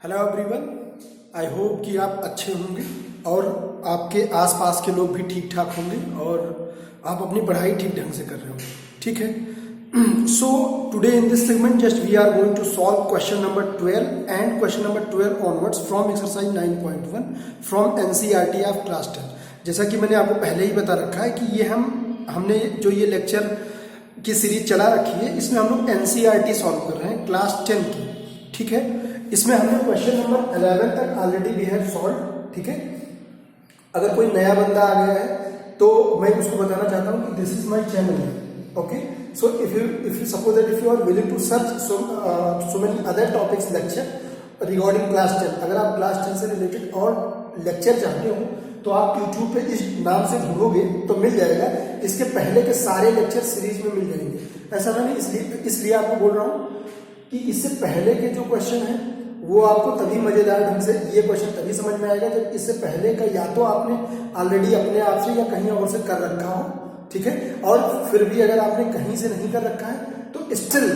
Hello everyone, आई hope कि आप अच्छे होंगे और आपके आसपास के लोग भी ठीक ठाक होंगे और आप अपनी पढ़ाई ठीक ढंग से कर रहे होंगे। ठीक है। So today in this segment just we are going to solve question number 12 and question number 12 onwards from exercise 9.1 from NCERT of class 10। जैसा कि मैंने आपको पहले ही बता रखा है कि ये हमने जो ये लेक्चर की सीरीज चला रखी है, इसमें हम लोग एनसीईआरटी सॉल्व कर रहे हैं क्लास 10 की। ठीक है, इसमें हमने क्वेश्चन नंबर 11 तक ऑलरेडी वी हैव सॉल्व। ठीक है, अगर कोई नया बंदा आ गया है तो मैं उसको बताना चाहता हूँ कि this is my channel. Okay, so if you suppose that if you are willing to search so many other topics lecture regarding class 10, अगर आप क्लास 10 से रिलेटेड और लेक्चर चाहते हो तो आप यूट्यूब पे इस नाम से ढूंढोगे तो मिल जाएगा। इसके पहले के सारे लेक्चर सीरीज में मिल जाएंगे। ऐसा मैंने इसलिए आपको बोल रहा हूँ कि इससे पहले के जो क्वेश्चन है वो आपको तभी मजेदार ढंग से ये क्वेश्चन तभी समझ में आएगा जब इससे पहले का या तो आपने ऑलरेडी अपने आप से या कहीं और से कर रखा हो। ठीक है, और फिर भी अगर आपने कहीं से नहीं कर रखा है तो स्टिल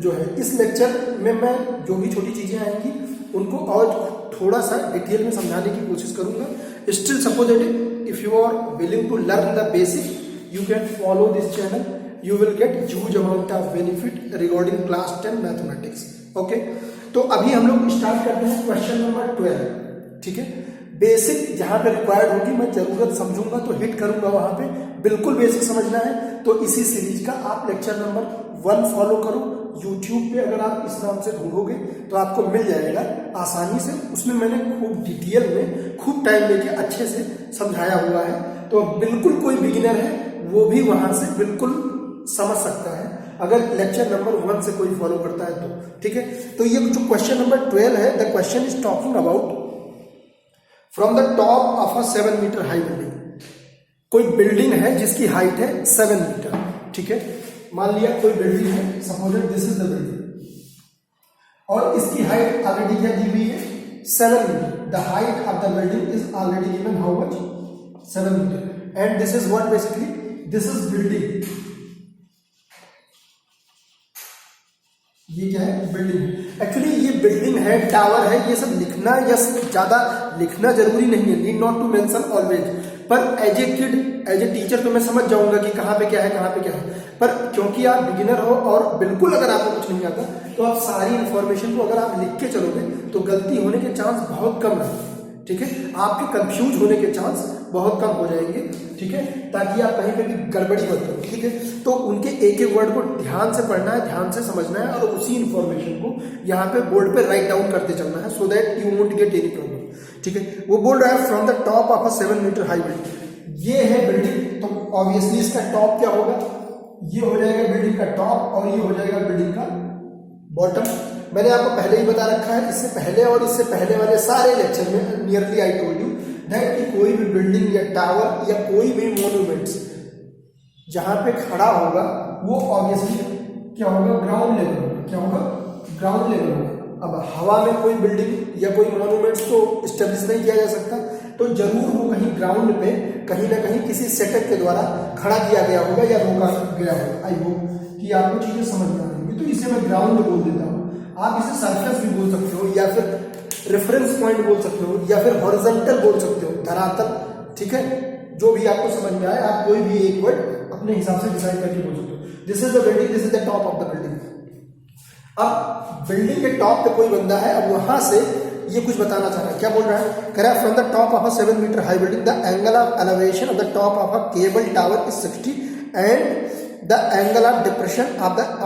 जो है इस लेक्चर में मैं जो भी छोटी चीजें आएंगी उनको और थोड़ा सा डिटेल में समझाने की कोशिश करूंगा। Still suppose that if you are willing to learn the basic you can follow this channel, you will get huge amount of benefit regarding class 10 mathematics. Okay, तो अभी हम लोग स्टार्ट करते हैं क्वेश्चन नंबर 12। ठीक है, बेसिक जहां पे रिक्वायर्ड होगी मैं जरूरत समझूंगा तो हिट करूंगा, वहां पे बिल्कुल बेसिक समझना है तो इसी सीरीज का आप लेक्चर नंबर 1 फॉलो करो। यूट्यूब पे अगर आप इस नाम से ढूंढोगे तो आपको मिल जाएगा आसानी से। उसमें मैंने खूब डिटेल में खूब टाइम लेके अच्छे से समझाया हुआ है, तो बिल्कुल कोई बिगिनर है वो भी वहां से बिल्कुल समझ सकता है अगर लेक्चर नंबर 1 से कोई फॉलो करता है तो। ठीक है, तो ये जो क्वेश्चन नंबर 12 है, the question is talking about from the top of a 7 metre high building. कोई बिल्डिंग है जिसकी हाइट है 7 मीटर। ठीक है, मान लिया कोई बिल्डिंग है, suppose this is the building और इसकी हाइट ऑलरेडी क्या दी हुई है 7 metre. The height of the building is already given how much 7 metre and this is what basically this is building. ये क्या है? बिल्डिंग है। एक्चुअली ये बिल्डिंग है, टावर है, ये सब लिखना या ज्यादा लिखना जरूरी नहीं है, need not to mention always. पर as a kid as a teacher तो मैं समझ जाऊंगा कि कहाँ पे क्या है कहाँ पे क्या है। पर क्योंकि आप बिगिनर हो और बिल्कुल अगर आपको कुछ नहीं आता तो आप सारी इंफॉर्मेशन को अगर आप लिख के चलोगे तो गलती होने के चांस बहुत कम है। ठीक है, आपके कंफ्यूज होने के चांस बहुत कम हो जाएंगे। ठीक है, ताकि आप कहीं पे भी गड़बड़ी मत करो। ठीक है, तो उनके एक एक वर्ड को ध्यान से पढ़ना है, ध्यान से समझना है और उसी इंफॉर्मेशन को यहाँ पे बोर्ड पे राइट डाउन करते चलना है so that you won't get any problem. ठीक है, वो बोल रहा है from the top of a 7 metre high building. ये है बिल्डिंग, तो ऑब्वियसली इसका टॉप क्या होगा? ये हो जाएगा बिल्डिंग का टॉप और ये हो जाएगा बिल्डिंग का बॉटम। मैंने आपको पहले ही बता रखा है, इससे पहले और इससे पहले वाले सारे लेक्चर में nearly I told you that कि कोई भी बिल्डिंग या टावर या कोई भी मोन्यूमेंट्स जहां पे खड़ा होगा वो ऑब्वियसली क्या होगा? ग्राउंड लेवल होगा। क्या होगा? ग्राउंड लेवल होगा। अब हवा में कोई बिल्डिंग या कोई मोन्यूमेंट्स तो स्टेब्लिश नहीं किया जा सकता, तो जरूर वो कहीं ग्राउंड पे कहीं ना कहीं किसी सेटअप के द्वारा खड़ा किया गया होगा या रोका गया होगा। आई होप कि आपको चीजें समझ में आ रही होंगी। तो इसे मैं ग्राउंड बोल देता हूँ। आप इसे सरफेस भी बोल सकते हो या फिर रेफरेंस पॉइंट बोल सकते हो या फिर हॉरिजॉन्टल बोल सकते हो, धरातल। ठीक है, जो भी आपको समझ में आए आप कोई भी एक वर्ड अपने हिसाब से डिसाइड करके बोल सकते हो। This is the building, this is the top of the building. अब बिल्डिंग के टॉप पे कोई बंदा है, अब वहां से ये कुछ बताना चाह रहा है। क्या बोल रहा है? कह रहा है from the top of a 7 metre high building the angle of elevation of the top of a cable tower is 60 and the angle of depression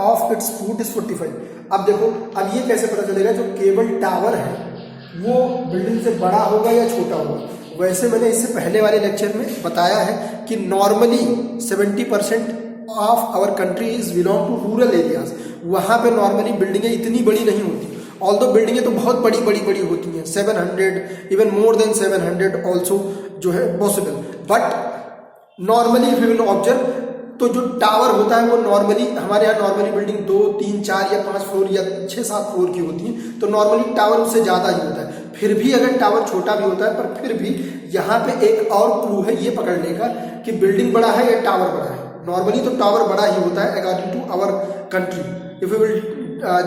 of its foot is 45। अब देखो, अब ये कैसे पता चलेगा जो केबल टावर है वो बिल्डिंग से बड़ा होगा या छोटा होगा? वैसे मैंने इससे पहले वाले लेक्चर में बताया है कि normally 70% of our country is belong to rural areas. वहां पे नॉर्मली बिल्डिंगें इतनी बड़ी नहीं होती, ऑल्दो बिल्डिंगें तो बहुत बड़ी बड़ी होती हैं, 700 इवन मोर देन 700 ऑल्सो जो है possible. But normally if you will observe तो जो टावर होता है वो नॉर्मली हमारे यहाँ नॉर्मली बिल्डिंग 2, 3, 4 या 5 फ्लोर या 6, 7 फ्लोर की होती है, तो नॉर्मली टावर उससे ज्यादा ही होता है। फिर भी अगर टावर छोटा भी होता है पर फिर भी यहाँ पे एक और क्लू है ये पकड़ने का कि बिल्डिंग बड़ा है या टावर बड़ा है। नॉर्मली तो टावर बड़ा ही होता है according to our country. If you will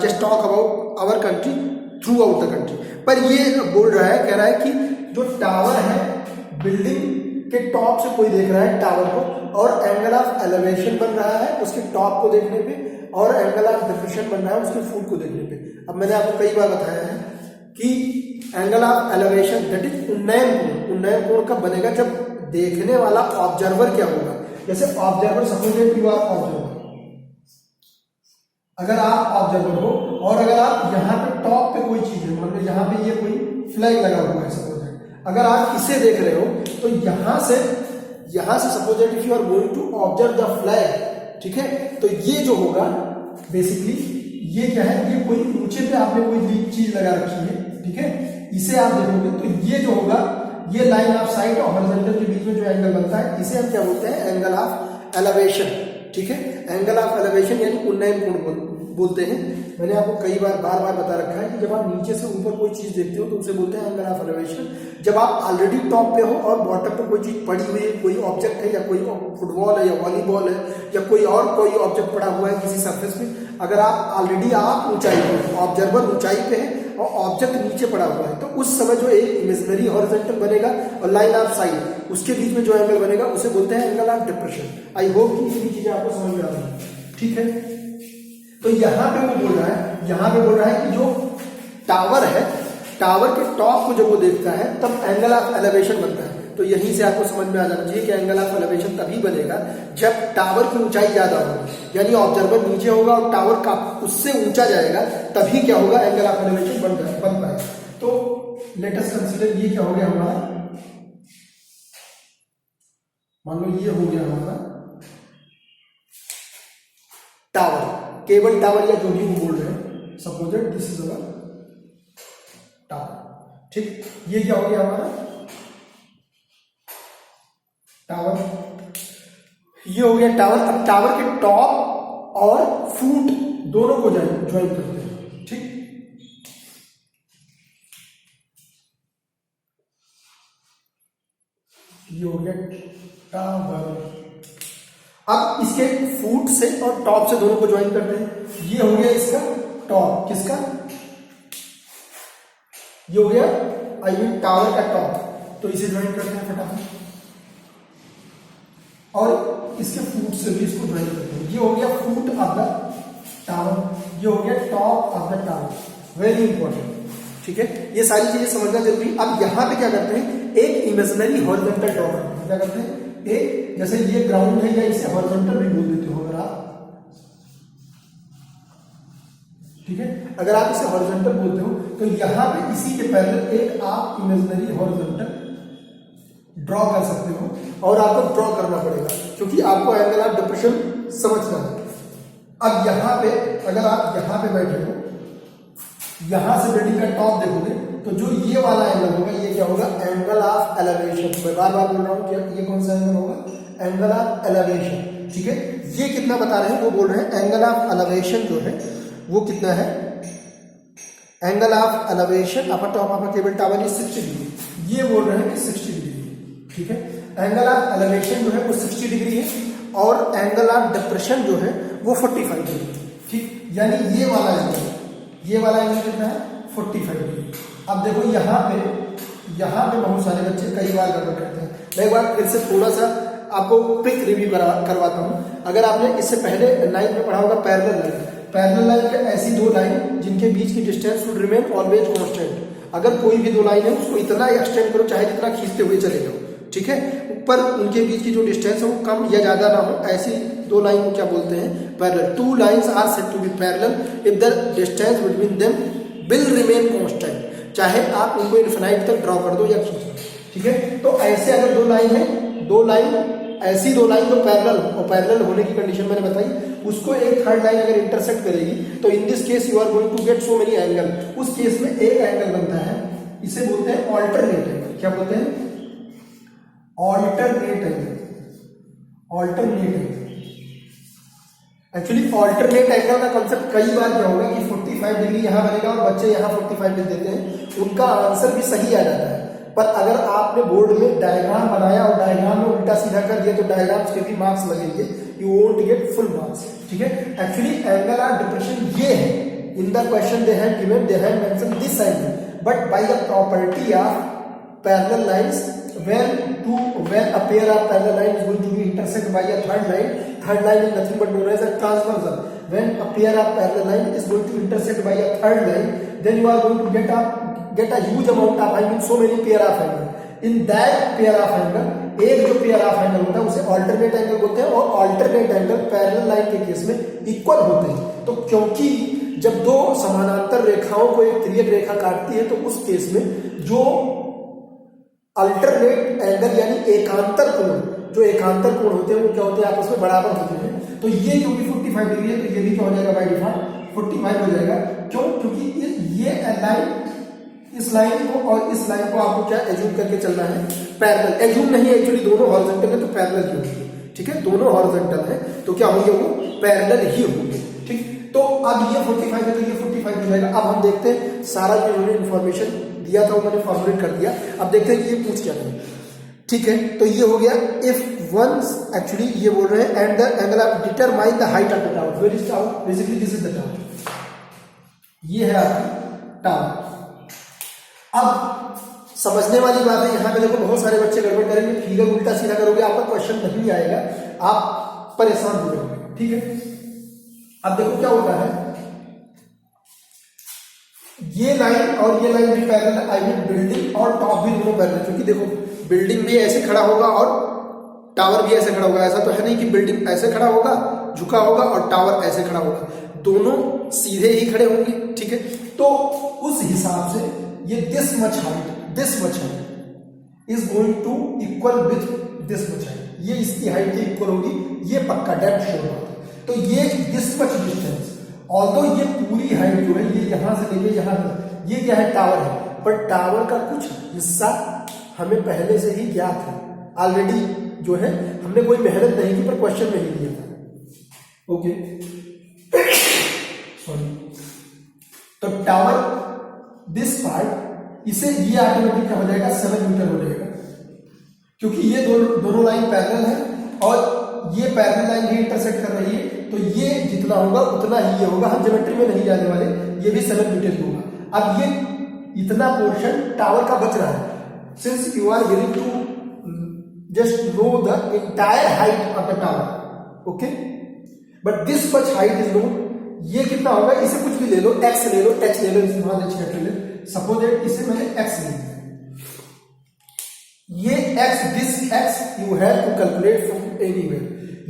just talk about our country throughout the country. पर ये बोल रहा है, कह रहा है कि जो टावर है, बिल्डिंग के टॉप से कोई देख रहा है टावर को, और एंगल ऑफ एलिवेशन बन रहा है उसके टॉप को देखने पे, और एंगल ऑफ डिप्रेशन बन रहा है उसके फुट को देखने पे। अब मैंने आपको कई बार बताया है कि angle of elevation that is उन्नयन कोण। उन्नयन कोण कब बनेगा? जब देखने वाला ऑब्जर्वर क्या होगा, जैसे observer, suppose you are observer, अगर आप ऑब्जर्वर हो और अगर आप यहाँ पे टॉप पे कोई चीज है, मान लो यहाँ पे ये कोई फ्लैग लगा हुआ है सपोज, अगर आप इसे देख रहे हो तो यहाँ से suppose if you are going to observe the flag, ठीक है, तो ये जो होगा बेसिकली ये क्या है, ये कोई ऊंचे पे आपने कोई चीज लगा रखी है, ठीक है, इसे आप देखोगे तो ये जो होगा, ये लाइन ऑफ साइट और हॉरिजॉन्टल के बीच में जो एंगल बनता है इसे हम क्या बोलते हैं? एंगल ऑफ एलिवेशन, ठीक है। एंगल ऑफ एलिवेशन यानी उन्नयन कोण बोलते हैं। मैंने आपको कई बार बार बता रखा है कि जब आप नीचे से ऊपर कोई चीज देखते हो तो उसे बोलते हैं एंगल ऑफ एलिवेशन। जब आप ऑलरेडी टॉप पे हो और बॉटम पे कोई चीज पड़ी हुई है, कोई ऑब्जेक्ट है या कोई फुटबॉल है या वॉलीबॉल है या कोई ऑब्जेक्ट पड़ा हुआ है किसी सरफेस पे, अगर आप ऑलरेडी आप ऊंचाई पे, ऑब्जर्वर ऊंचाई पे है और ऑब्जेक्ट नीचे पड़ा हुआ है, तो उस समय जो एक इमेजिनरी हॉरिजॉन्टल बनेगा और लाइन ऑफ साइट उसके बीच में जो एंगल बनेगा उसे बोलते हैं angle of depression. I hope कि ये चीजें आपको समझ में आ रही है, ठीक है। तो यहाँ पे वो बोल रहा है कि जो टावर है, टावर के टॉप को जब वो देखता है तब एंगल ऑफ एलिवेशन बनता है। तो यहीं से आपको समझ में आ जाना चाहिए कि एंगल ऑफ एलिवेशन तभी बनेगा जब टावर की ऊंचाई ज्यादा होगी, यानी ऑब्जर्वर नीचे होगा और टावर का उससे ऊंचा जाएगा, तभी क्या होगा? एंगल ऑफ एलिवेशन बन पाएगा। तो लेट अस कंसीडर, ये क्या हो गया हमारा, मान लो ये हो गया हमारा टावर, केबल टावर या जो भी वो बोल रहे हैं, suppose this is our tower, ठीक। ये क्या हो गया हमारा टावर, ये हो गया टावर। अब टावर के टॉप और फुट दोनों को ज्वाइन करते हैं, ठीक। ये हो गया टावर। अब इसके फुट से और टॉप से दोनों को ज्वाइन करते हैं। ये हो गया इसका टॉप, किसका? ये हो गया आई मीन टावर का टॉप, तो इसे ज्वाइन करते हैं फटाफट, और इसके फुट से भी इसको ज्वाइन करते हैं। ये हो गया फुट ऑफ द टावर, ये हो गया top of the tower, very important, ठीक है। ये सारी चीजें समझना जरूरी। अब यहां पे क्या करते हैं? एक इमेजिनरी हॉरिजॉन्टल ड्रॉ करते हैं। क्या करते हैं? एक, जैसे ये ग्राउंड है या इसे हॉरिजॉन्टल भी बोल देते हो अगर आप, ठीक है, अगर आप इसे हॉरिजॉन्टल बोलते हो तो यहां पे इसी के पैरेलल एक आप इमेजिनरी हॉरिजॉन्टल ड्रॉ कर सकते हो और आपको ड्रॉ करना पड़ेगा क्योंकि आपको एंगल ऑफ डिप्रेशन समझना है। अब यहां पे अगर आप यहां पे बैठे हो, यहां से बिल्डिंग का टॉप देखोगे तो जो ये वाला एंगल होगा, ये क्या होगा? Angle of elevation. मैं बार बार बोल रहा हूं कि ये कौन सा एंगल होगा? एंगल ऑफ एलिवेशन, ठीक है। ये कितना बता रहे हैं? वो बोल रहे हैं एंगल ऑफ एलिवेशन जो है वो कितना है? Angle of elevation upper top of cable tower is 60 degree. ये बोल रहे हैं कि 60 डिग्री, ठीक है। एंगल ऑफ एलिवेशन जो है वो 60 डिग्री है और एंगल ऑफ डिप्रेशन जो है वो 45 डिग्री, ठीक। यानी ये वाला एंगल कितना है? 45 डिग्री। अब देखो यहाँ पे बहुत सारे बच्चे कई बार गड़बड़ करते हैं। मैं एक बार फिर से थोड़ा सा आपको क्विक रिव्यू करवाता हूँ। अगर आपने इससे पहले 9th में पढ़ा होगा पैरेलल लाइन पे ऐसी दो लाइन जिनके बीच की distance should remain always constant. अगर कोई भी दो लाइन है उसको इतना एक्सटेंड करो चाहे जितना खींचते हुए चले जाओ, ठीक है, ऊपर उनके बीच की जो डिस्टेंस है वो कम या ज्यादा ना हो, ऐसी दो लाइन को क्या बोलते हैं? Parallel. Two lines are said to be parallel if the distance between them will remain constant. चाहे आप उनको इनफिनाइट तक ड्रॉ कर दो या खींच दो, ठीक है। तो ऐसे अगर दो लाइन है, ऐसी दो लाइन तो पैरेलल, और पैरेलल होने की कंडीशन मैंने बताई, उसको एक थर्ड लाइन अगर इंटरसेक्ट करेगी तो in this case you are going to get so many angle. उस केस में एक एंगल बनता है, इसे बोलते हैं ऑल्टरनेट एंगल। क्या बोलते हैं? Alternate angle. Actually alternate angle का कंसेप्ट कई बार क्या होगा कि 45 डिग्री यहां बनेगा और बच्चे यहां 45 लिख देते हैं, उनका आंसर भी सही आ जाता है। पर अगर आपने बोर्ड में डायग्राम बनाया और डायग्राम में उल्टा सीधा कर दिया तो डायग्राम्स के भी मार्क्स लगेंगे, you won't get full marks, ठीक है। एक्चुअली एंगल ऑफ डिप्रेशन ये है, in the question they have given, they have mentioned this angle, but by the property of parallel lines, when a pair of parallel lines is going to be intersect by a third line is nothing but known as a transversal. When a pair of parallel line is going to intersect by a third line, then you are going to get a huge amount of, I mean so many pair of angle. In that pair of angle, एक जो pair of angle होता है उसे alternate angle बोलते हैं, और alternate angle parallel line के case में इक्वल होते हैं। तो क्योंकि जब दो समानांतर रेखाओं को एक तिर्यक रेखा काटती है तो उस केस में जो अल्टरनेट एंगल यानी एकांतर कोण, जो एकांतर कोण होते हैं वो क्या होते हैं, आपस में बराबर होते हैं। तो ये क्योंकि 45 डिग्री है तो ये भी क्या हो जाएगा बाय डिफॉल्ट 45 हो जाएगा। क्यों? क्योंकि ये लाइन, इस लाइन को और इस लाइन को आपको क्या एज्यूम करके चलना है, पैरेलल। एज्यूम नहीं है, एक्चुअली दोनों हॉरिजॉन्टल है तो पैरेलल ही होंगे, ठीक है, दोनों हॉरिजॉन्टल है तो क्या होंगे, वो पैरेलल ही होंगे, ठीक। तो अब ये 45 है तो ये 45 हो जाएगा। अब हम देखते हैं सारा जो उन्होंने इन्फॉर्मेशन दिया था वो मैंने फॉर्मुलेट कर दिया। अब देखते हैं कि ये पूछ क्या रहे हैं, ठीक है। तो ये हो गया इफ वंस, एक्चुअली ये बोल रहे हैं and the angle of determine the height of the tower, where is tower, basically this is the tower, ये है आपकी टावर। अब समझने वाली बात है, यहां पे देखो बहुत सारे बच्चे गड़बड़ करेंगे, फिगर उल्टा सीधा करोगे, आपका क्वेश्चन नहीं आएगा, आप परेशान हो जाओगे, ठीक है। अब देखो क्या होता है, ये लाइन और ये लाइन भी पैरेलल, आई मीन बिल्डिंग और टॉप भी दोनों पैरेलल, क्योंकि देखो बिल्डिंग भी ऐसे खड़ा होगा और टावर भी ऐसे खड़ा होगा। ऐसा तो है नहीं कि बिल्डिंग ऐसे खड़ा होगा, झुका होगा, और टावर ऐसे खड़ा होगा, दोनों सीधे ही खड़े होंगे, ठीक है। तो उस हिसाब से ये this much height is going to equal with this much height, ये इसकी हाइट के इक्वल होगी, ये पक्का डेट श्योर बात है। तो ये दिस मच डिस्टेंस, ऑल्दो ये पूरी हाइट जो है ये यहां से लेके यहां तक, ये क्या है, टावर है, पर टावर का कुछ हिस्सा हमें पहले से ही ज्ञात है, ऑलरेडी जो है हमने कोई मेहनत नहीं की पर क्वेश्चन में ही दिया था, ओके सॉरी। तो टावर दिस पार्ट, इसे ये ऑटोमेटिक क्या हो जाएगा, 7 मीटर हो जाएगा, क्योंकि ये दोनों लाइन पैरेलल है और ये पैरेलल लाइन भी इंटरसेक्ट कर रही है, तो ये जितना होगा उतना ही ये होगा। हम ज्योमेट्री में नहीं जाने वाले, ये भी 7 मीटर होगा। अब ये इतना पोर्शन टावर का बच रहा है, since you are willing to just know the entire height of the tower, okay, but this much height is known. ये कितना होगा, इसे कुछ भी ले लो, x ले लो, h ले लो, सपोज इसे मैंने x ले लिया, ये x, this x you have to calculate from anywhere.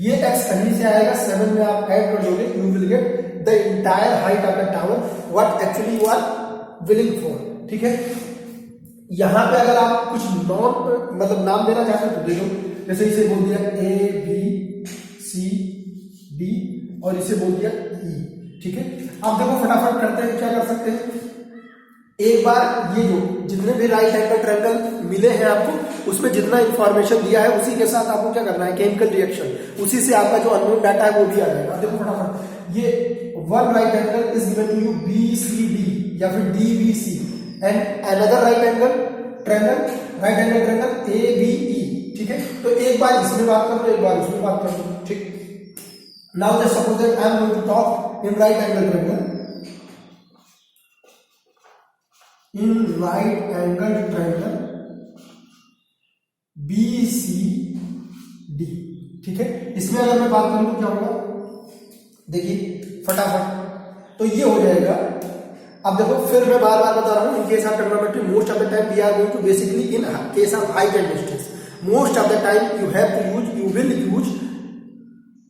ये x कहीं से आएगा, 7 में आप ऐड कर दोगे, you will get the entire height of the tower, what actually you are willing for, ठीक है। यहां पे अगर आप कुछ नाम देना चाहते हो तो दे दो, जैसे इसे बोल दिया ABCD और इसे बोल दिया E, ठीक है। आप देखो फटाफट करते हैं, क्या कर सकते हैं, एक बार ये जो जितने भी राइट एंगल ट्रायंगल मिले हैं आपको, उसमें जितना इंफॉर्मेशन दिया है उसी के साथ आपको क्या करना है, केमिकल रिएक्शन, उसी से आपका जो अननोन डाटा है वो भी आ जाएगा। देखो फटाफट, ये one right angle is given to you BCD या फिर DBC and another right angle triangle ABE, ठीक है। तो एक बार इसमें बात कर लो, एक बार उसमें बात कर लो, ठीक। Now just suppose that I am going to talk in right angle triangle, in right angle triangle BCD, ठीक है। इसमें अगर मैं बात करूं तो क्या होगा, देखिए फटाफट, तो ये हो जाएगा। अब देखो फिर मैं बार बार बता रहा हूं, in case of trigonometry most of the time we are going to basically in case of height and distance, most of the time you will use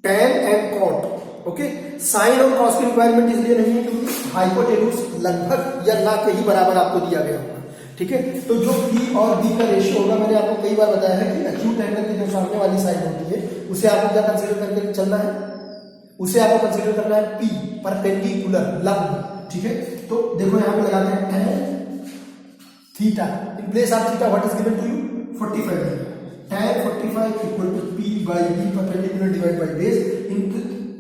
tan and cot, okay. Sine और cos की requirement इसलिए नहीं है क्योंकि hypotenuse लगभग या ना के ही बराबर आपको दिया गया होगा, ठीक है। तो जो P और B का रेशियो होगा, मैंने आपको कई बार बताया है कि एक्यूट एंगल की जो सामने वाली साइड होती है उसे आपको क्या कंसीडर करके चलना है, उसे आपको कंसीडर करना है P, परपेंडिकुलर, लंब, ठीक है। तो देखो यहां पे लगाते हैं tan theta, in place of theta what is given to you, 45, tan 45 equal to P by B perpendicular divided by base, in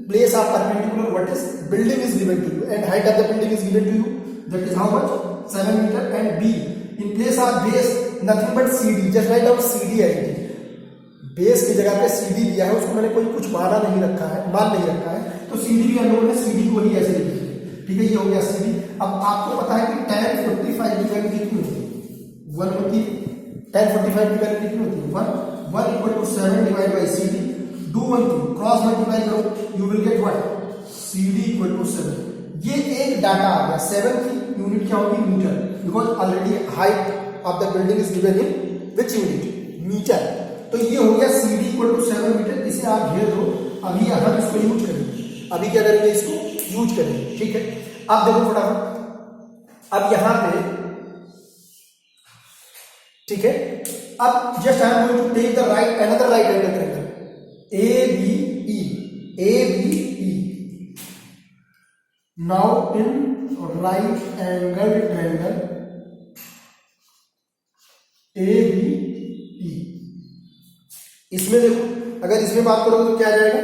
place of perpendicular what is building is given to you and height of the building is given to you, that is how much, 7 meter, and B in place of base nothing but CD, just write down CD as it is, base की जगह पे CD दिया है, उसको मैंने कोई कुछ मान नहीं रखा है, तो CD भी अननोन है, CD को ही ऐसे लिखिए, ठीक है, ये हो गया CD। अब आपको पता है कि tan 45 की वैल्यू कितनी होती है, 1 होती है। tan 45 की वैल्यू कितनी होती है, 1 equal to 7 divide by CD। Do 1 2 cross multiply करो, you will get what, CD equal to 7। ये एक डाटा आ गया। 7 की यूनिट क्या होगी, metre, because already height of the building is given in which unit, metre. तो ये हो गया CD इक्वल टू 7 मीटर। इसे आप घेर दो। अभी हम इसको यूज करेंगे, अभी क्या करेंगे, इसको यूज करेंगे। ठीक है, अब देखो फटाफट, अब यहां पे, ठीक है, अब just I am going to take the right another right angle triangle ABE, ABE। Now in right angle triangle ABE, इसमें देखो, अगर इसमें बात करोगे तो क्या आ जाएगा,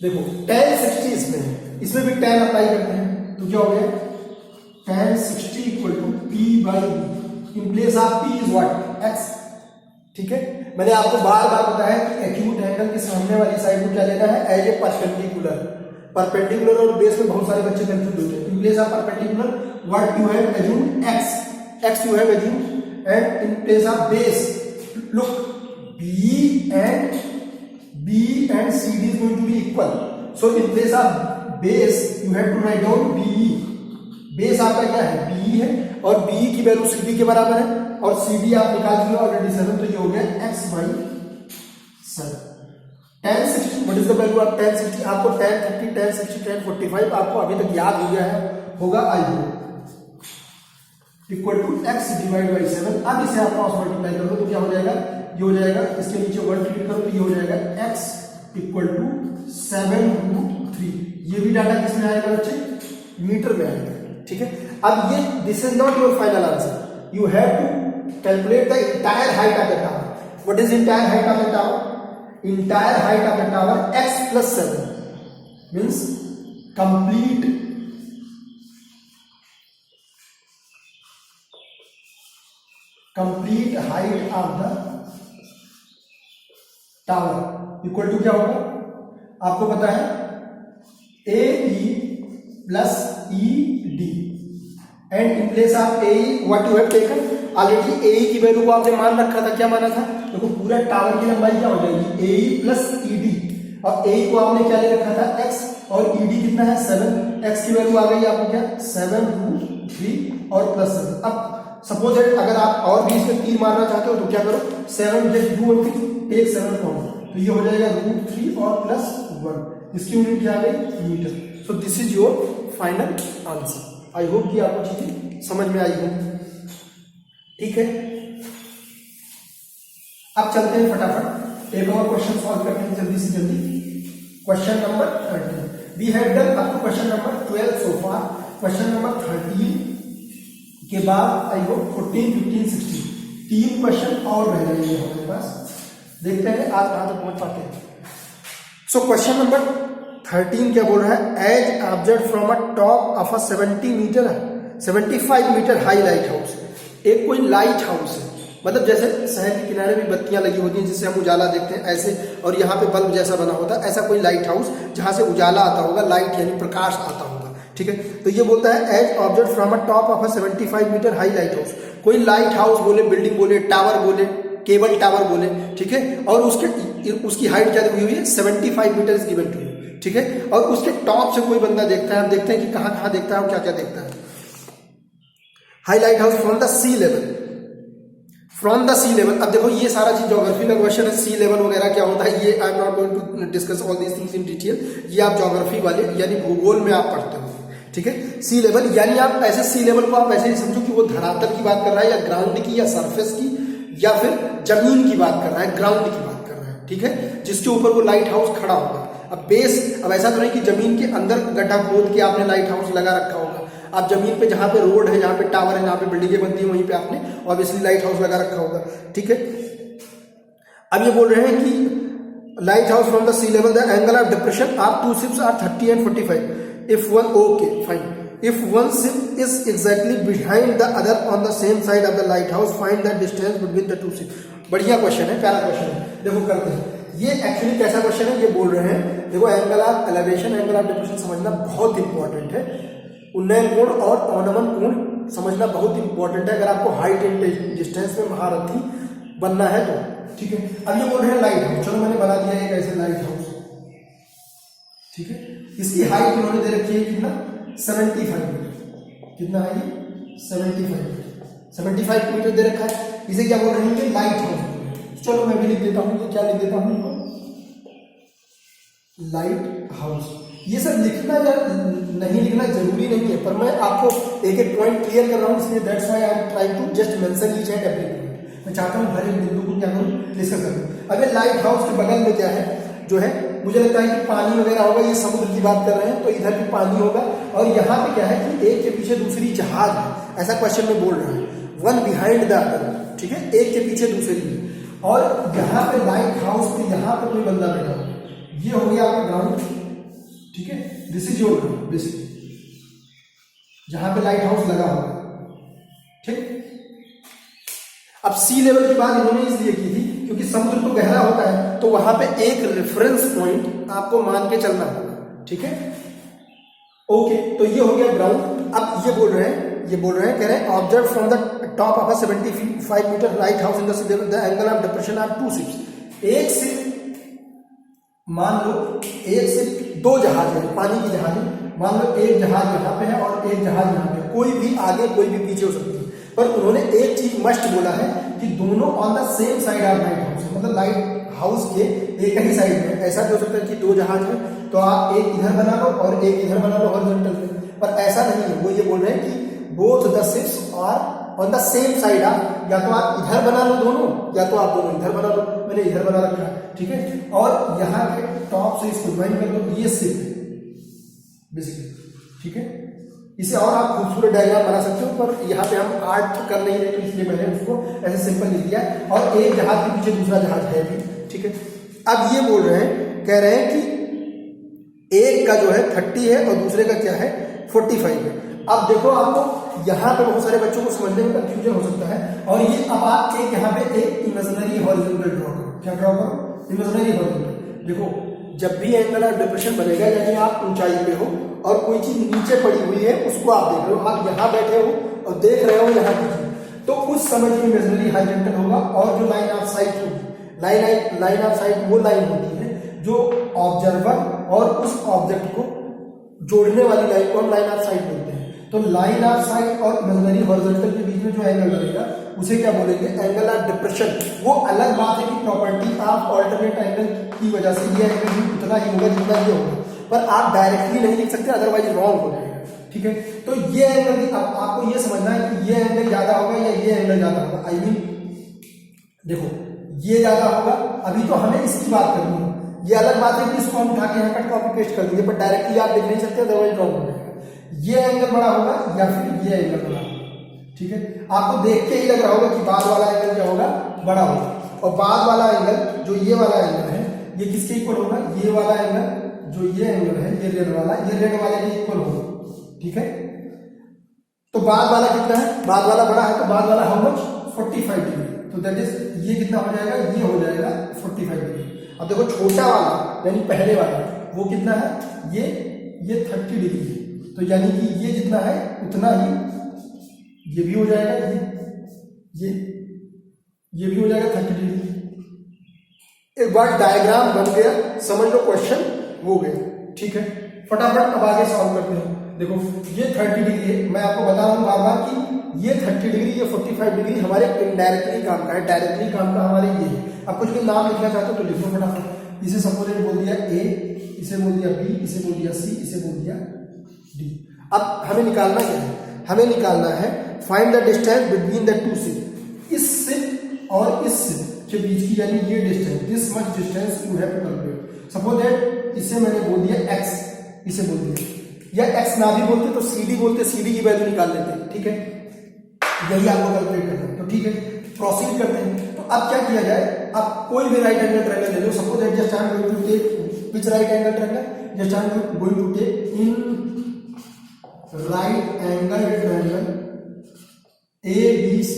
देखो tan 60 इसमें है, इसमें भी tan अप्लाई करते हैं, तो क्या हो गया, tan 60 equal to P by B, in place of P is what, X। ठीक है, मैंने आपको बार बार बताया कि एक्यूट एंगल के सामने वाली साइड को क्या लेना है, एज ए परपेंडिकुलर। परपेंडिकुलर और बेस में बहुत सारे बच्चे कंफ्यूज होते हैं। इन place of perpendicular what you have assumed X you have assumed, and in place of base look B and CD is going to be equal. So in place of base you have to write down BE. Base आपका क्या है, BE है, और BE की value CD के बराबर है, और CD आप निकाल दिए ऑलरेडी 7, तो ये हो गया X by 7। tan 60 what is the value of tan 60, आपको tan 30, tan 60, tan 45 आपको अभी तक याद हो गया है, होगा I equal to X divide by 7। अब इसे आप क्रॉस मल्टीप्लाई करो तो क्या हो जाएगा, ये हो जाएगा, इसके नीचे 1 क्लिक करो तो ये हो जाएगा x इक्वल टू 7√3। ये भी डाटा किसमें आएगा बच्चे, मीटर में आएगा। ठीक है, अब ये this is not your final answer, you have to calculate the entire height of the tower. What is entire height of the tower, entire height of the tower x plus 7 means complete height of the tower equal to क्या होगा, आपको पता है AE plus ED, and in place of AE what you have taken, already AE की value को आपने मान रखा था, क्या माना था, देखो पूरा टावर की लंबाई क्या हो जाएगी, AE प्लस ED, और AE को आपने क्या ले रखा था X, और ED कितना है 7, X की वैल्यू आ गई आपको क्या 7√3 और प्लस 7। अब सपोज अगर आप और भी इसमें 3 मारना चाहते हो तो क्या करो, 7 जस्ट डू 1 टेक 7 फ्रॉम, तो ये हो जाएगा √3 और प्लस 1, इसकी यूनिट क्या आ गई, metre. So this is your final answer. I hope कि आपको चीजें समझ में आई होंगी। ठीक है, अब चलते हैं फटाफट एक और क्वेश्चन सॉल्व करते हैं जल्दी से जल्दी। Question number 13 we have done up to question number 12 so far. क्वेश्चन नंबर 13 के बाद आई होप 14, 15, 16 3 क्वेश्चन और रह रहे हैं हमारे पास, देखते हैं आज कहां तक पहुंच पाते हैं। सो क्वेश्चन नंबर 13 क्या बोल रहा है, as observe from a top of a 75 metre high lighthouse. एक कोई लाइट हाउस है, मतलब जैसे शहर के किनारे भी बत्तियां लगी होती हैं जिससे हम उजाला देखते हैं ऐसे, और यहाँ पे बल्ब जैसा बना होता है, ऐसा कोई लाइट हाउस जहां से उजाला आता होगा, लाइट यानी प्रकाश आता होगा। ठीक है, तो ये बोलता है as observe from a top of a 75 metre high lighthouse. कोई लाइट हाउस बोले, बिल्डिंग बोले, टावर बोले, केबल टावर बोले, ठीक है, और उसकी हाइट क्या दी हुई है 75 metre is given to you. ठीक है, और उसके टॉप से कोई बंदा देखता है, हम देखते हैं कि कहां कहां देखता है और क्या क्या देखता है। High lighthouse from the sea level, from the sea level. अब देखो ये सारा चीज ज्योग्राफी का क्वेश्चन है, सी लेवल वगैरह क्या होता है ये I am not going to discuss all these things in detail, ये आप ज्योग्राफी वाले यानी भूगोल में आप पढ़ते हो। ठीक है, सी लेवल यानी आप ऐसे सी लेवल को आप ऐसे ही समझो कि वो धरातल की बात कर रहा है, या ग्राउंड की, या सरफेस की, या फिर जमीन की बात कर रहा है, ग्राउंड की बात कर रहा है। ठीक है, जिसके ऊपर वो लाइट हाउस खड़ा होगा। अब बेस, अब ऐसा तो नहीं कि जमीन के अंदर गड्ढा खोद के आपने लाइट हाउस लगा रखा होगा, आप जमीन पे जहां पे रोड है, जहां पे टावर है, जहां पे बिल्डिंगें बनती है, वहीं पे आपने ऑब्वियसली लाइट हाउस लगा रखा होगा। ठीक है, अब ये बोल रहे हैं कि lighthouse from the sea level the angle of depression of 2 ships are 30 and 45 if one okay fine if one ship is exactly behind the other on the same side of the lighthouse find the distance between the two ships। बढ़िया question है, प्यारा question है, देखो करते हैं। ये actually कैसा question है, ये बोल रहे हैं देखो angle of elevation, angle of depression समझना बहुत इंपॉर्टेंट है। उन्नयन कोण और अवनमन कोण समझना बहुत इंपॉर्टेंट है अगर आपको हाइट एंड डिस्टेंस में महारथी बनना है तो, ठीक है। अब ये बोल रहे हैं लाइट हाउस, चलो मैंने बना दिया एक ऐसे लाइट हाउस, ठीक है। इसकी हाइट उन्होंने दे रखी है कितना, 75 मीटर। कितना है ये, 75 मीटर दे रखा है। इसे क्या बोल रहे हैं, ये लाइट हाउस। चलो मैं भी लिख देता हूँ, ये क्या लिख देता हूँ, इनको लाइट हाउस। ये सब लिखना या नहीं लिखना जरूरी नहीं है, पर मैं आपको एक एक पॉइंट क्लियर कर रहा हूँ, इसलिए that's why I am trying to just mention each and every point. मैं चाहता हूँ हर एक बिंदु को क्या करूँ, डिस्कस करूँ। अगर लाइट हाउस के बगल में क्या है, जो है मुझे लगता है कि पानी वगैरह होगा, ये समुद्र की बात कर रहे हैं तो इधर भी पानी होगा, और यहाँ पे क्या है कि एक के पीछे दूसरी जहाज है, ऐसा क्वेश्चन में बोल रहा है, वन बिहाइंड द अदर, ठीक है, एक के पीछे दूसरी। और यहाँ पे लाइट हाउस पे यहाँ पे कोई बंदा बैठा हुआ, ये हो गया आपका ग्राउंड, ठीक है, this is your ground basically, जहां पे लाइट हाउस लगा होगा, ठीक। अब सी लेवल की बात इन्होंने इसलिए की थी क्योंकि समुद्र तो गहरा होता है, तो वहां पे एक रेफरेंस पॉइंट आपको मान के चलना होगा, ठीक है। ओके, तो ये हो गया ग्राउंड। अब ये बोल रहे हैं कह रहे हैं observe from the top of a 75 metre lighthouse in the sea level the angle of depression of two ships. एक शिप, मान लो एक शिप, दो जहाज है, पानी की जहाज है, मान लो एक जहाज यहाँ पे है और एक जहाज यहाँ पे, कोई भी आगे कोई भी पीछे हो सकती है, पर उन्होंने एक चीज मस्ट बोला है कि दोनों on the same side of light house, मतलब लाइट हाउस के एक ही साइड में। ऐसा भी हो सकता है कि दो जहाज है तो आप एक इधर बना लो और एक इधर बना लो हॉरिजॉन्टल में, पर ऐसा नहीं है। वो ये बोल रहे हैं कि both the ships are on the same side of, या तो आप इधर बना लो दोनों, या तो आप दोनों इधर बना लो, मैंने इधर बना रखा है, ठीक है। और यहाँ के टॉप से इसको ज्वाइन कर दो, ये शिप है बेसिकली, ठीक है। इसे और आप खूबसूरत डायग्राम बना सकते हो, पर यहाँ पे हम आर्ट तो कर नहीं रहे, तो इसलिए मैंने उसको ऐसे सिंपल लिख दिया। और एक जहाज के पीछे दूसरा जहाज है भी, ठीक है। अब ये बोल रहे हैं, कह रहे हैं कि एक का जो है 30 है और दूसरे का क्या है 45 है। अब देखो, आपको यहाँ पे बहुत सारे बच्चों को समझने में कंफ्यूजन हो सकता है, और ये अब आप एक यहाँ पे एक इमेजिनरी हॉरिजॉन्टल ड्रॉ करो। क्या ड्रॉ करो, इमेजिनरी हॉरिजॉन्टल। देखो, जब भी एंगल ऑफ डिप्रेशन बनेगा, यानी आप ऊंचाई पे हो और कोई चीज नीचे पड़ी हुई है, उसको आप देख रहे हो, आप यहाँ बैठे हो और देख रहे हो यहाँ की चीज, तो उस समय की इमेजिनरी हॉरिजॉन्टल होगा। और जो लाइन ऑफ साइट होगी, लाइन ऑफ साइट वो लाइन होती है जो ऑब्जर्वर और उस ऑब्जेक्ट को जोड़ने वाली लाइन को हम लाइन ऑफ साइट बोलते हैं। तो लाइन ऑफ साइट और इमेजिनरी हॉरिजॉन्टल के बीच में जो एंगल बनेगा उसे क्या बोलेंगे, एंगल ऑफ डिप्रेशन। वो अलग बात है कि प्रॉपर्टी ऑफ ऑल्टरनेट एंगल की वजह से ये एंगल भी उतना ही होगा जितना ये होगा, पर आप डायरेक्टली नहीं लिख सकते, अदरवाइज रॉन्ग हो जाएगा, ठीक है। तो ये एंगल, अब आपको ये समझना है कि ये एंगल ज्यादा होगा या ये एंगल ज्यादा होगा। आई मीन देखो, ये ज्यादा होगा, अभी तो हमें इसकी बात करनी है। ये अलग बात है कि इसको हम उठा के यहाँ कट कॉपी पेस्ट कर देंगे, पर डायरेक्टली आप लिख नहीं सकते, अदरवाइज रॉन्ग हो जाएगा। ये एंगल बड़ा होगा या फिर ये एंगल बड़ा होगा, ठीक है। आपको देख के ही लग रहा होगा कि बाद वाला एंगल क्या होगा, बड़ा होगा। और बाद वाला एंगल, जो ये वाला एंगल है, ये किसके इक्वल होगा, ये वाला एंगल, जो ये एंगल है, ये रेड वाला, ये रेड वाले के इक्वल होगा, ठीक है। तो बाद वाला कितना है, बाद वाला बड़ा है, तो बाद वाला हाउ मच, 45 डिग्री। तो दैट इज, ये कितना हो जाएगा, ये हो जाएगा 45 डिग्री। अब देखो, छोटा वाला यानी पहले वाला वो कितना है, ये 30 डिग्री है, तो यानी कि ये जितना है उतना ही ये भी हो जाएगा, ये भी हो जाएगा 30 डिग्री। एक बार डायग्राम बन गया, समझ लो क्वेश्चन हो गया, ठीक है। फटाफट अब आगे सॉल्व करते हैं। देखो, ये 30 डिग्री है, मैं आपको बता रहा हूं बार बार कि ये 30 डिग्री, ये 45 डिग्री हमारे इनडायरेक्टली काम का है, डायरेक्टली काम का हमारे ये है। आप कुछ भी नाम लिखना चाहते हो तो लिखो फटाफट। इसे सपोज बोल दिया ए, इसे बोल दिया बी, इसे बोल दिया सी, इसे बोल दिया डी। अब हमें निकालना क्या है, हमें निकालना है find the distance between the two ship. इस शिप और इस शिप के बीच की, यानी ये distance, this much distance you have to calculate. Suppose that इसे मैंने बोल दिया x, इसे बोल दिया, या x ना भी बोलते तो CD बोलते, CD की वैल्यू निकाल लेते हैं, ठीक है। यही आपको कैलकुलेट करना है, तो ठीक है, प्रोसीड करते हैं। तो अब क्या किया जाए, अब कोई भी राइट एंगल ट्रायंगल ले लो। Suppose that just I am going to take which right angle triangle, just I am going to take in right angle triangle ABC।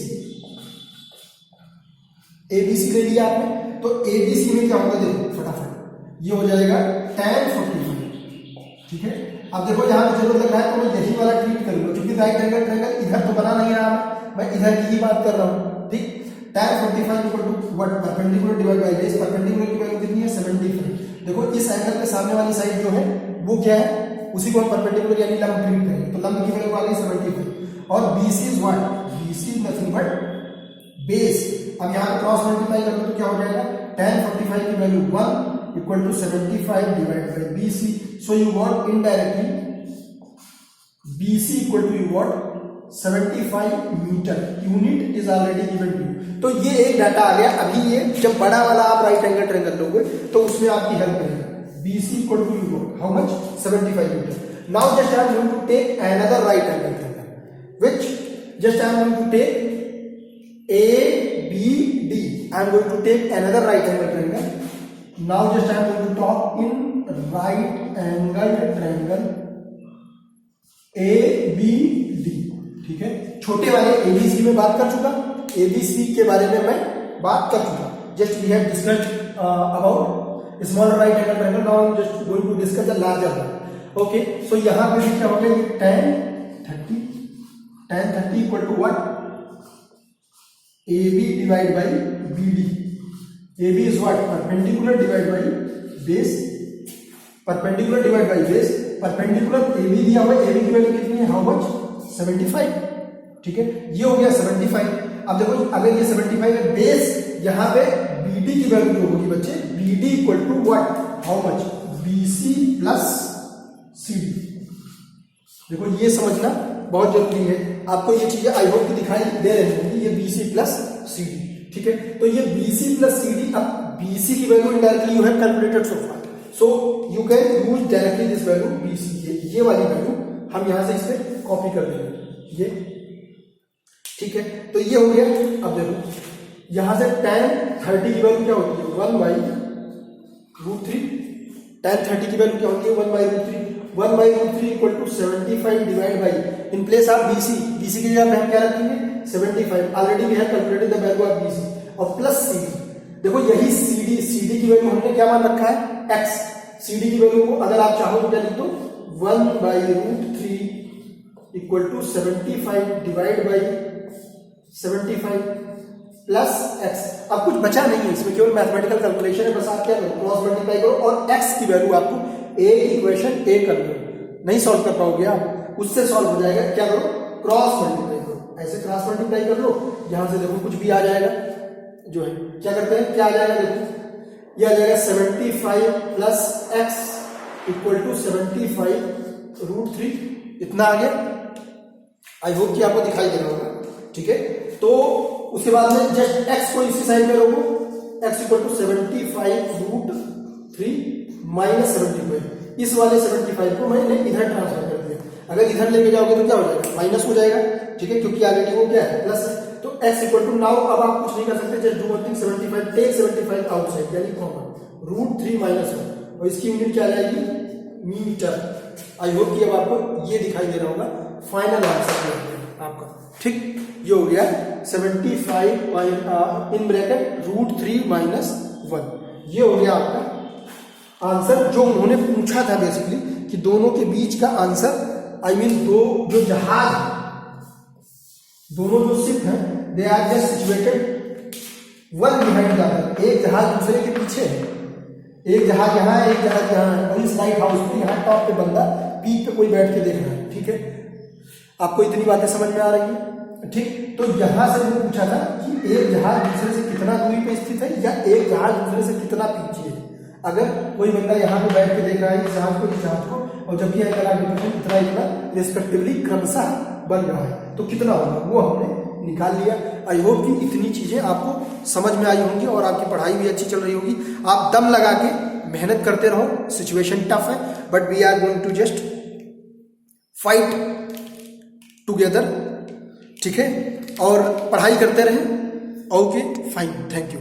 ABC ले लिया आपने, तो ABC में क्या होगा, देखो फटाफट, ये हो जाएगा tan 45, ठीक है। अब देखो यहाँ पे जरूरत लग रहा है तो मैं यही वाला ट्रीट करूंगा, क्योंकि राइट एंगल ट्रायंगल इधर तो बना नहीं रहा, मैं इधर की ही बात कर रहा हूँ, ठीक। tan 45 equal to what, perpendicular divide by base, perpendicular की वैल्यू कितनी है 75। देखो इस एंगल के सामने वाली साइड जो है वो क्या है, उसी को हम परपेंडिकुलर यानी लंब ट्रीट करेंगे, तो लंब की वैल्यू आ गई 75 और BC is what, BC is nothing but base. अब यहाँ पे क्रॉस मल्टीप्लाई कर लो तो क्या हो जाएगा, tan 45 की वैल्यू 1 equal to 75 divide by BC, so you got indirectly BC equal to you got 75 metre, unit is already given to you. तो ये एक डाटा आ गया। अभी ये जब बड़ा वाला आप राइट एंगल ट्रायंगल लोगे तो उसमें आपकी हेल्प करेगा। BC equal to you got how much, 75 metre. Now just I am going to take another right angle triangle which just I am going to take ABD, I am going to take another right angle triangle. Now just I am going to talk in right angle triangle ABD, ठीक है। छोटे वाले ABC में बात कर चुका, ABC के बारे में मैं बात कर चुका। Just we have discussed about small right angle triangle. Now I am just going to discuss the larger one. Okay, so यहाँ पे भी क्या हो गया, ये tan 30 equal to what, AB divided by BD. AB is what, perpendicular divided by base, perpendicular divided by base, perpendicular AB दिया हुआ, AB की वैल्यू कितनी है, हाउ मच, 75, ठीक है। ये हो गया 75। अब देखो अगर ये 75 है, बेस यहाँ पे BD की वैल्यू जो होगी बच्चे, BD equal to what, how much, BC plus CD। देखो ये समझना बहुत जरूरी है, आपको ये चीजें आई होप की दिखाई दे रही होंगी, ये BC प्लस CD, ठीक है। तो ये BC प्लस CD, अब BC की value indirectly you have calculated so far, so you can use directly this value BC, ये वाली वैल्यू हम यहां से इस पे कॉपी कर देंगे, ये ठीक है। तो ये हो गया। अब देखो यहां से tan 30 की वैल्यू क्या होती है, 1/√3, tan 30 की वैल्यू क्या होती है, 1/√3, 1/√3 equal to 75 divide by, in place of BC की जगह पे हम क्या रखेंगे, 75, already we have calculated the value of BC, और प्लस CD। देखो यही CD की वैल्यू हमने क्या मान रखा है, x। CD की वैल्यू को अगर आप चाहो तो क्या लिख दो, 1/√3 equal to 75 divide by 75 plus x। अब कुछ बचा नहीं है इसमें, केवल मैथमेटिकल कैलकुलेशन है, बस आप क्या करो, क्रॉस मल्टीप्लाई करो और x की वैल्यू आपको A इक्वेशन A कर लो। नहीं सॉल्व कर पाओगे आप, उससे सॉल्व हो जाएगा, क्या करो, क्रॉस मल्टीप्लाई करो, ऐसे क्रॉस मल्टीप्लाई कर लो, यहां से देखो कुछ भी आ जाएगा, जो है क्या करते हैं, क्या आ जाएगा, देखो ये आ जाएगा 75 प्लस x इक्वल टू 75√3, इतना आ गया। आई होप कि आपको दिखाई दे रहा होगा, ठीक है। तो उसके बाद में जस्ट x को इसी साइड में रखो, x इक्वल टू 75√3 माइनस 75, इस वाले 75 को मैंने इधर ट्रांसफर कर दिया। अगर इधर लेके जाओगे तो क्या हो जाएगा, माइनस हो जाएगा, ठीक है, क्योंकि ऑलरेडी वो क्या है, प्लस है। तो x इक्वल टू, नाउ अब आप कुछ नहीं कर सकते, just do one thing, 75 take 75 outside यानी कॉमन, √3 माइनस 1, और इसकी यूनिट क्या आ जाएगी, मीटर। आई होप कि अब आपको ये दिखाई दे रहा होगा, फाइनल आंसर आपका, ठीक। ये हो गया 75 इन ब्रैकेट √3 माइनस 1, ये हो गया आपका आंसर जो उन्होंने पूछा था बेसिकली, कि दोनों के बीच का आंसर, आई मीन दो जो जहाज, दोनों जो शिप हैं, they are just situated one behind the other, एक जहाज दूसरे के पीछे है, एक जहाज यहाँ है, एक जहाज यहाँ है, और इस लाइट हाउस पे यहाँ टॉप पे बंदा पीक पे कोई बैठ के देख रहा है, ठीक है। आपको इतनी बातें समझ में आ रही है, ठीक। तो यहां से मैंने पूछा था कि एक जहाज दूसरे से कितना दूरी पे स्थित है, या एक जहाज दूसरे से कितना पीछे है। अगर कोई बंदा यहाँ पे बैठ के देख रहा है इस जहाज को, और जबकि इतना रिस्पेक्टिवली क्रमशः बन रहा है, तो कितना होगा वो हमने निकाल लिया। आई होप कि इतनी चीजें आपको समझ में आई होंगी और आपकी पढ़ाई भी अच्छी चल रही होगी। आप दम लगा के मेहनत करते रहो, सिचुएशन टफ है, but we are going to just fight together, ठीक है, और पढ़ाई करते रहें। Okay fine, thank you.